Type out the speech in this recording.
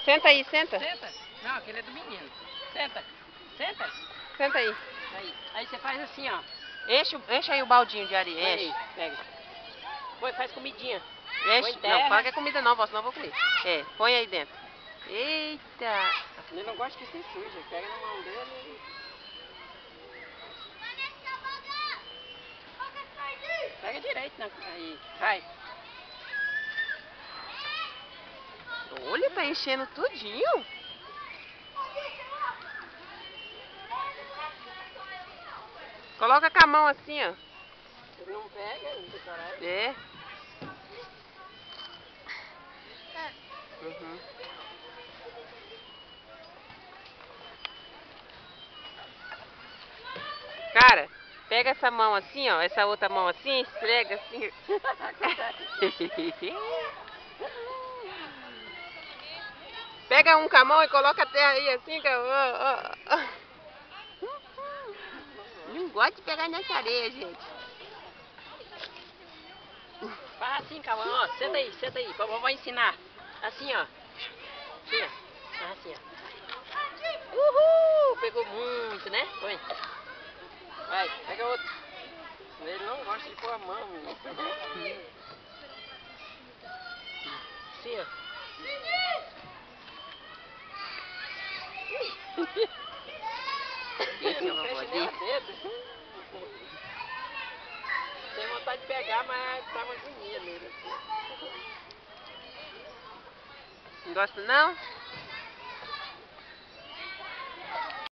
Senta aí, senta. Senta. Não, aquele é do menino. Senta. Senta. Senta aí. Aí você faz assim, ó. Enche aí o baldinho de areia, enche. Aí, pega. Põe, faz comidinha. Enche. Põe terra. Não, fala que é comida não, senão eu vou comer. É, põe aí dentro. Eita. Ele não gosta que se suja. Pega na mão dele e... Pega direito, né? Aí, vai. Olha, tá enchendo tudinho. Coloca com a mão assim, ó. Ele não pega, não tem coragem. É. Uhum. Cara, pega essa mão assim, ó. Essa outra mão assim, esfrega assim. Pega um com a mão e coloca a terra aí assim, que não gosta de pegar nessa areia, gente. Faz assim, calma, ó. Senta aí. Vou ensinar. Assim, ó. Assim, ó. Faz assim, ó. Uhul! Pegou muito, né? Põe. Vai, pega outro. Ele não gosta de pôr a mão, menino. Assim, ó. Esse é Não uma fecha nem o dedo. Tem vontade de pegar, mas tá uma agonia nele. Não gosta não?